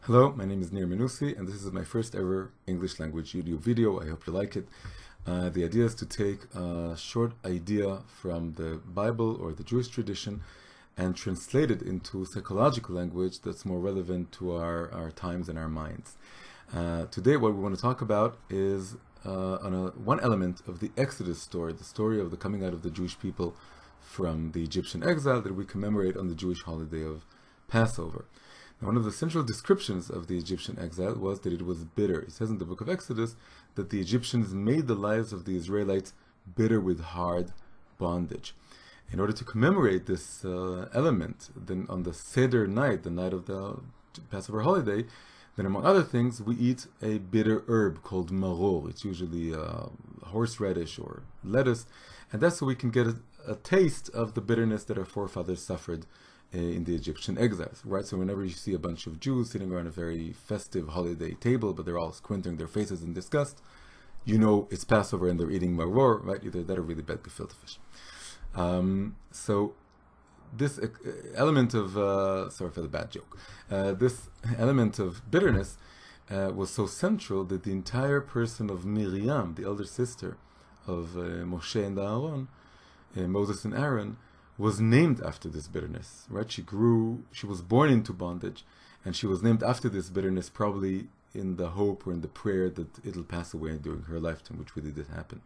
Hello, my name is Nir Menusi, and this is my first ever English language YouTube video. I hope you like it. The idea is to take a short idea from the Bible or the Jewish tradition and translate it into psychological language that's more relevant to our times and our minds. Today, what we want to talk about is one element of the Exodus story, the story of the coming out of the Jewish people from the Egyptian exile that we commemorate on the Jewish holiday of Passover. One of the central descriptions of the Egyptian exile was that it was bitter. It says in the book of Exodus that the Egyptians made the lives of the Israelites bitter with hard bondage. In order to commemorate this element, then on the Seder night, the night of the Passover holiday, then among other things, we eat a bitter herb called maror. It's usually horseradish or lettuce, and that's so we can get a taste of the bitterness that our forefathers suffered in the Egyptian exiles, right? So whenever you see a bunch of Jews sitting around a very festive holiday table, but they're all squinting their faces in disgust, you know it's Passover and they're eating maror, right? Either that or really bad gefilte fish. So this element of, sorry for the bad joke, this element of bitterness was so central that the entire person of Miriam, the elder sister of Moshe and Aaron, Moses and Aaron, was named after this bitterness, right? She was born into bondage, and she was named after this bitterness, probably in the hope or in the prayer that it'll pass away during her lifetime, which really did happen.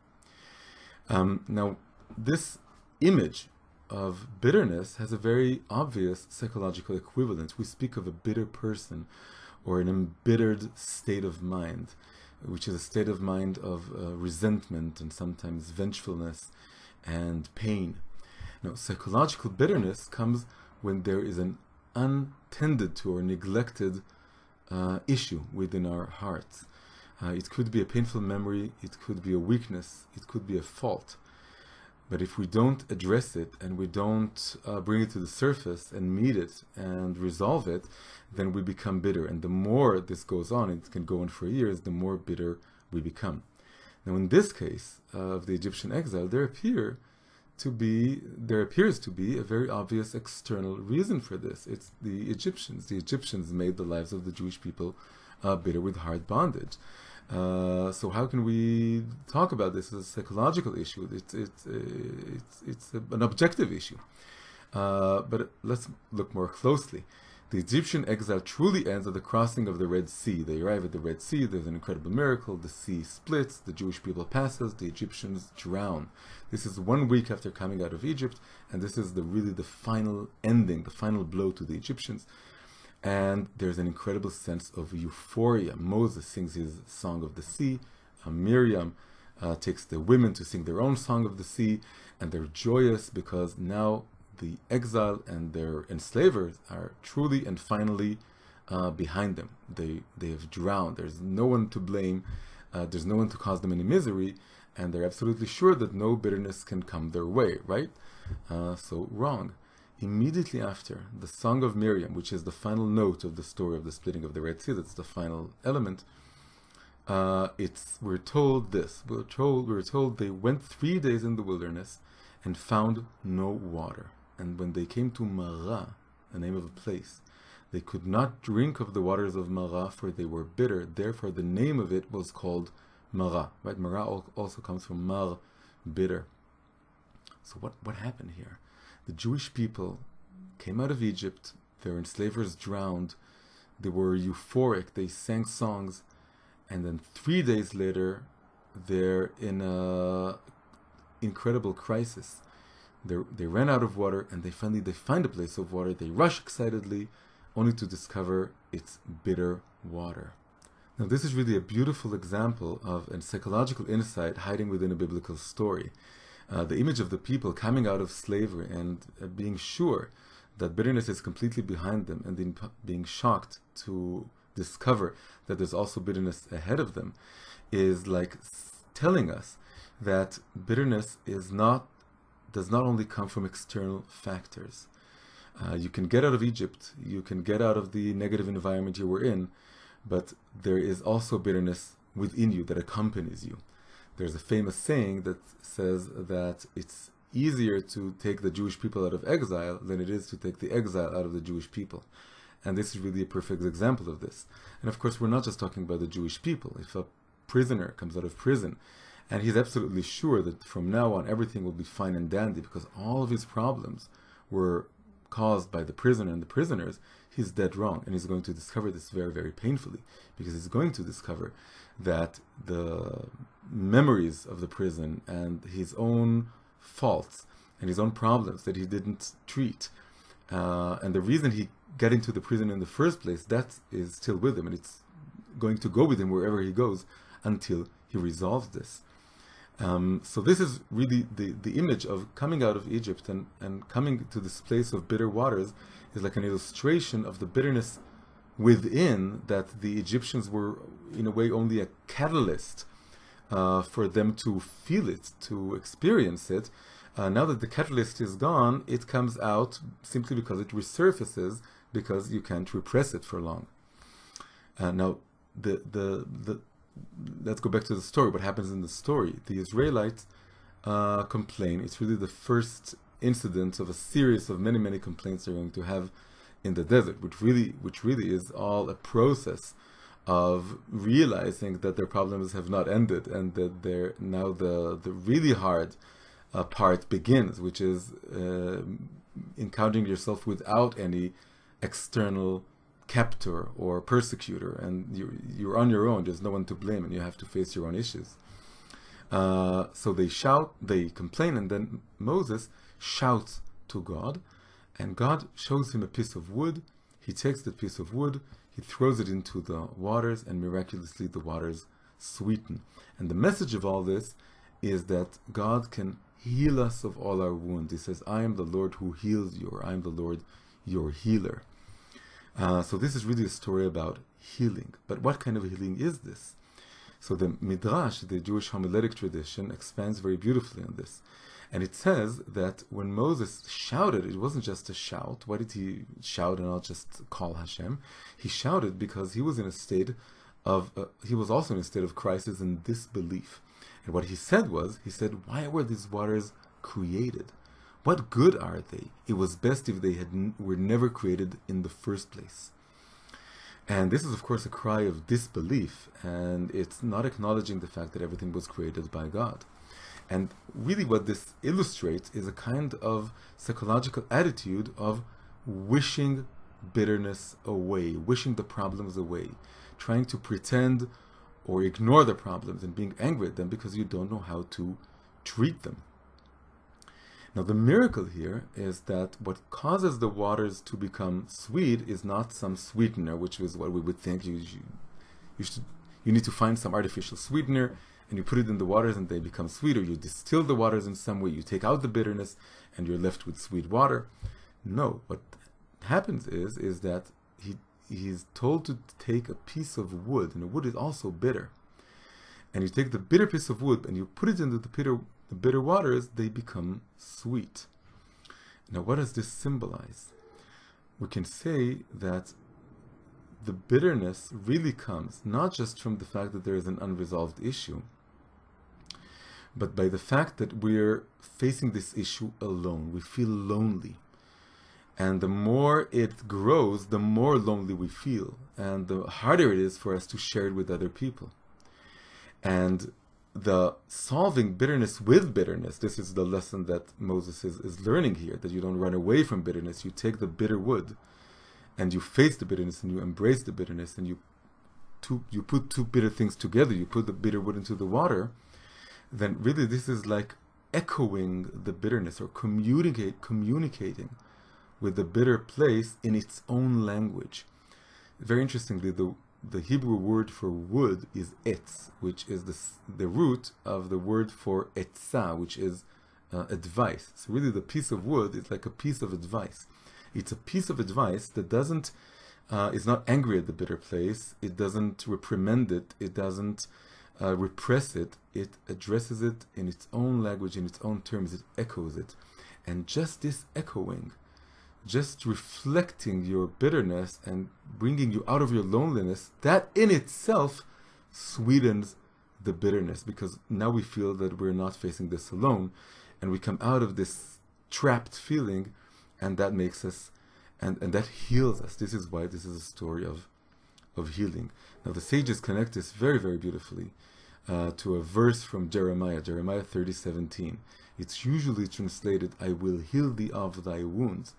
Now, this image of bitterness has a very obvious psychological equivalent. We speak of a bitter person or an embittered state of mind, which is a state of mind of resentment and sometimes vengefulness and pain. Now, psychological bitterness comes when there is an untended to or neglected issue within our hearts. It could be a painful memory, it could be a weakness, it could be a fault. But if we don't address it and we don't bring it to the surface and meet it and resolve it, then we become bitter. And the more this goes on, it can go on for years, the more bitter we become. Now, in this case of the Egyptian exile, there appears to be a very obvious external reason for this. It's the Egyptians. The Egyptians made the lives of the Jewish people bitter with hard bondage. So how can we talk about this as a psychological issue? It's an objective issue. But let's look more closely. The Egyptian exile truly ends at the crossing of the Red Sea. They arrive at the Red Sea, there's an incredible miracle, the sea splits, the Jewish people passes, the Egyptians drown. This is 1 week after coming out of Egypt, and this is really the final ending, the final blow to the Egyptians. And there's an incredible sense of euphoria. Moses sings his Song of the Sea, Miriam takes the women to sing their own Song of the Sea, and they're joyous because now the exile and their enslavers are truly and finally behind them. They have drowned. There's no one to blame. There's no one to cause them any misery, and they're absolutely sure that no bitterness can come their way, right? So wrong. Immediately after the Song of Miriam, which is the final note of the story of the splitting of the Red Sea, that's the final element, we're told this. We're told they went 3 days in the wilderness and found no water. And when they came to Marah, the name of a place, they could not drink of the waters of Marah, for they were bitter. Therefore, the name of it was called Marah. Right? Marah also comes from Mar, bitter. So what happened here? The Jewish people came out of Egypt. Their enslavers drowned. They were euphoric. They sang songs. And then 3 days later, they're in an incredible crisis. They ran out of water, and they find a place of water. They rush excitedly, only to discover it's bitter water. Now, this is really a beautiful example of a psychological insight hiding within a biblical story. The image of the people coming out of slavery and being sure that bitterness is completely behind them, and then being shocked to discover that there's also bitterness ahead of them, is like telling us that bitterness does not only come from external factors. You can get out of Egypt, you can get out of the negative environment you were in, but there is also bitterness within you that accompanies you. There's a famous saying that says that it's easier to take the Jewish people out of exile than it is to take the exile out of the Jewish people. And this is really a perfect example of this. And of course, we're not just talking about the Jewish people. If a prisoner comes out of prison and he's absolutely sure that from now on everything will be fine and dandy because all of his problems were caused by the prisoner and the prisoners, he's dead wrong. And he's going to discover this very, very painfully, because he's going to discover that the memories of the prison and his own faults and his own problems that he didn't treat, and the reason he got into the prison in the first place, that is still with him, and it's going to go with him wherever he goes until he resolves this. So this is really the image of coming out of Egypt and coming to this place of bitter waters is like an illustration of the bitterness within, that the Egyptians were in a way only a catalyst for them to feel it, to experience it. Now that the catalyst is gone, it comes out simply because it resurfaces, because you can't repress it for long. Now, let's go back to the story. What happens in the story? The Israelites complain. It's really the first incident of a series of many, many complaints they're going to have in the desert, which really is all a process of realizing that their problems have not ended, and that they're now the really hard part begins, which is encountering yourself without any external captor or persecutor, and you're on your own. There's no one to blame, and you have to face your own issues. So they shout, they complain, and then Moses shouts to God, and God shows him a piece of wood. He takes that piece of wood, he throws it into the waters, and miraculously the waters sweeten. And the message of all this is that God can heal us of all our wounds. He says, I am the Lord who heals you, or I am the Lord your healer. So this is really a story about healing. But what kind of healing is this? So the Midrash, the Jewish homiletic tradition, expands very beautifully on this. And it says that when Moses shouted, it wasn't just a shout. Why did he shout and not just call Hashem? He shouted because he was in a state of, he was also in a state of crisis and disbelief. And what he said was, why were these waters created? What good are they? It was best if they were never created in the first place. And this is, of course, a cry of disbelief, and it's not acknowledging the fact that everything was created by God. And really what this illustrates is a kind of psychological attitude of wishing bitterness away, wishing the problems away, trying to pretend or ignore the problems and being angry at them because you don't know how to treat them. Now the miracle here is that what causes the waters to become sweet is not some sweetener, which is what we would think. You need to find some artificial sweetener and you put it in the waters and they become sweeter. You distill the waters in some way, you take out the bitterness and you're left with sweet water. No, what happens is that he's told to take a piece of wood, and the wood is also bitter. And you take the bitter piece of wood and you put it into the bitter waters, they become sweet. Now what does this symbolize? We can say that the bitterness really comes not just from the fact that there is an unresolved issue, but by the fact that we're facing this issue alone. We feel lonely. And the more it grows, the more lonely we feel. And the harder it is for us to share it with other people. And the solving bitterness with bitterness, this is the lesson that Moses is learning here, that you don't run away from bitterness. You take the bitter wood and you face the bitterness and you embrace the bitterness, and you put two bitter things together. You put the bitter wood into the water. Then really this is like echoing the bitterness, or communicating with the bitter place in its own language. Very interestingly, the Hebrew word for wood is etz, which is the root of the word for etzah, which is advice. So really the piece of wood is like a piece of advice. It's a piece of advice that is not angry at the bitter place. It doesn't reprimand it. It doesn't repress it. It addresses it in its own language, in its own terms. It echoes it. And just this echoing, just reflecting your bitterness and bringing you out of your loneliness, that in itself sweetens the bitterness, because now we feel that we're not facing this alone, and we come out of this trapped feeling, and that makes us and that heals us. This is why this is a story of healing. Now the sages connect this very, very beautifully to a verse from Jeremiah 30:17. It's usually translated, "I will heal thee of thy wounds,"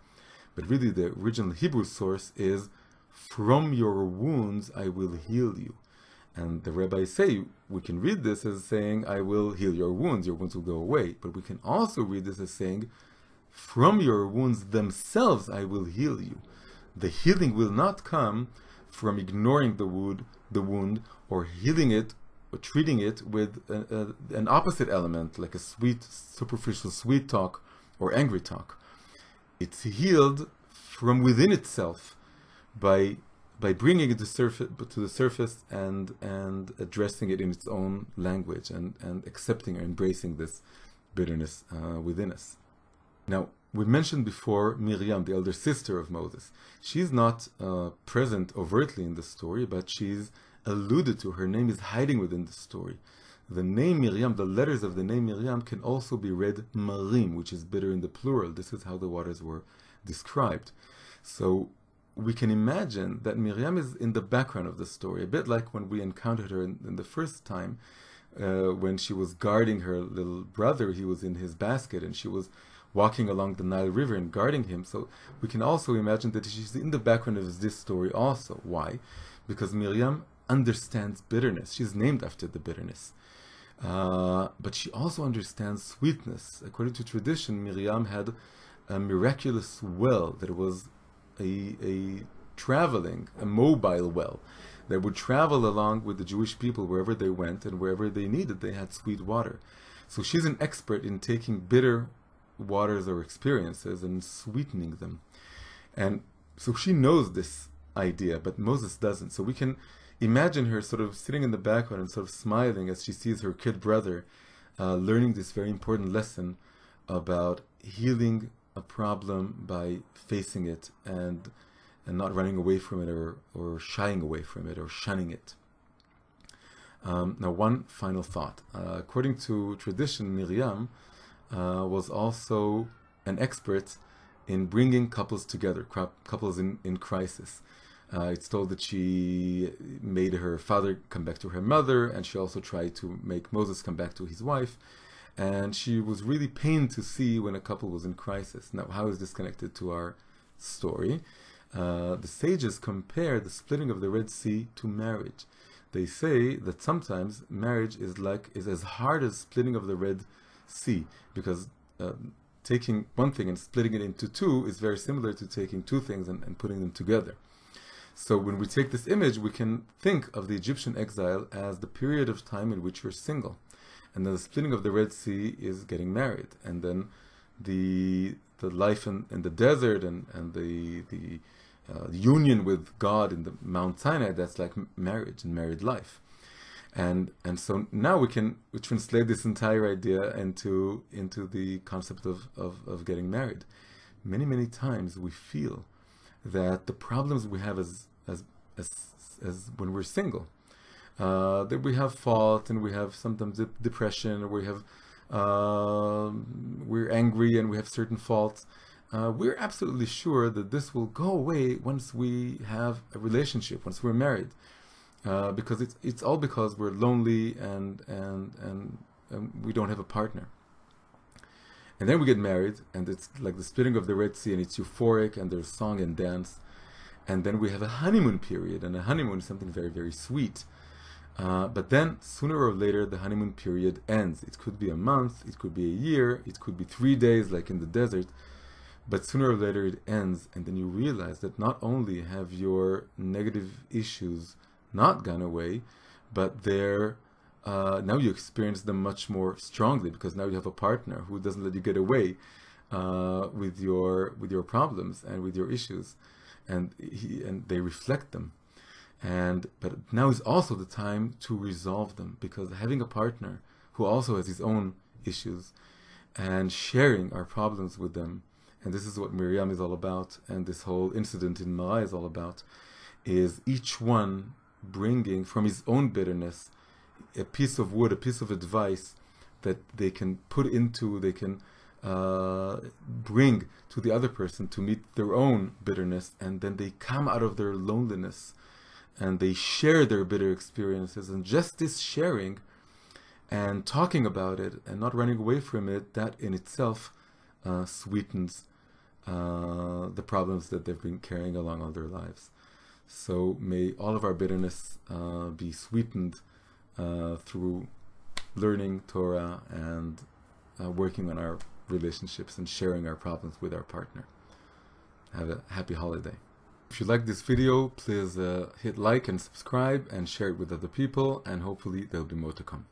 but really the original Hebrew source is, "From your wounds I will heal you." And the rabbis say we can read this as saying, "I will heal your wounds will go away," but we can also read this as saying, "From your wounds themselves I will heal you." The healing will not come from ignoring the wound or healing it or treating it with an opposite element, like a superficial sweet talk or angry talk. It's healed from within itself by bringing it to the surface and addressing it in its own language and accepting or embracing this bitterness within us. Now, we mentioned before Miriam, the elder sister of Moses. She's not present overtly in the story, but she's alluded to. Her name is hiding within the story. The name Miriam, the letters of the name Miriam can also be read Marim, which is bitter in the plural. This is how the waters were described. So we can imagine that Miriam is in the background of the story, a bit like when we encountered her in the first time, when she was guarding her little brother. He was in his basket and she was walking along the Nile River and guarding him. So we can also imagine that she's in the background of this story also. Why? Because Miriam understands bitterness. She's named after the bitterness. But she also understands sweetness. According to tradition, Miriam had a miraculous well that was a mobile well that would travel along with the Jewish people wherever they went, and wherever they needed, they had sweet water. So she's an expert in taking bitter waters or experiences and sweetening them. And so she knows this idea, but Moses doesn't. So we can imagine her sort of sitting in the background and sort of smiling as she sees her kid brother learning this very important lesson about healing a problem by facing it and not running away from it or shying away from it or shunning it. Now, one final thought. According to tradition, Miriam was also an expert in bringing couples together, couples in crisis. It's told that she made her father come back to her mother, and she also tried to make Moses come back to his wife. And she was really pained to see when a couple was in crisis. Now, how is this connected to our story? The sages compare the splitting of the Red Sea to marriage. They say that sometimes marriage is as hard as splitting of the Red Sea, because taking one thing and splitting it into two is very similar to taking two things and putting them together. So when we take this image, we can think of the Egyptian exile as the period of time in which you're single. And then the splitting of the Red Sea is getting married. And then the life in the desert and the union with God in the Mount Sinai, that's like marriage and married life. And so now we translate this entire idea into the concept of getting married. Many times we feel that the problems we have as when we're single, that we have fault and we have sometimes depression, or we're angry and we have certain faults. We're absolutely sure that this will go away once we have a relationship, once we're married, because it's all because we're lonely and we don't have a partner. And then we get married, and it's like the splitting of the Red Sea, and it's euphoric, and there's song and dance. And then we have a honeymoon period, and a honeymoon is something very, very sweet. But then, sooner or later, the honeymoon period ends. It could be a month, it could be a year, it could be 3 days, like in the desert. But sooner or later, it ends, and then you realize that not only have your negative issues not gone away, but they're now you experience them much more strongly, because now you have a partner who doesn't let you get away with your problems and with your issues, and they reflect them. But now is also the time to resolve them, because having a partner who also has his own issues and sharing our problems with them, and this is what Miriam is all about, and this whole incident in Marah is all about, is each one bringing from his own bitterness a piece of wood, a piece of advice that they can put into, they can bring to the other person to meet their own bitterness, and then they come out of their loneliness and they share their bitter experiences. And just this sharing and talking about it and not running away from it, that in itself sweetens the problems that they've been carrying along all their lives. So may all of our bitterness be sweetened through learning Torah and working on our relationships and sharing our problems with our partner. Have a happy holiday. If you like this video, please hit like and subscribe and share it with other people, and hopefully there'll be more to come.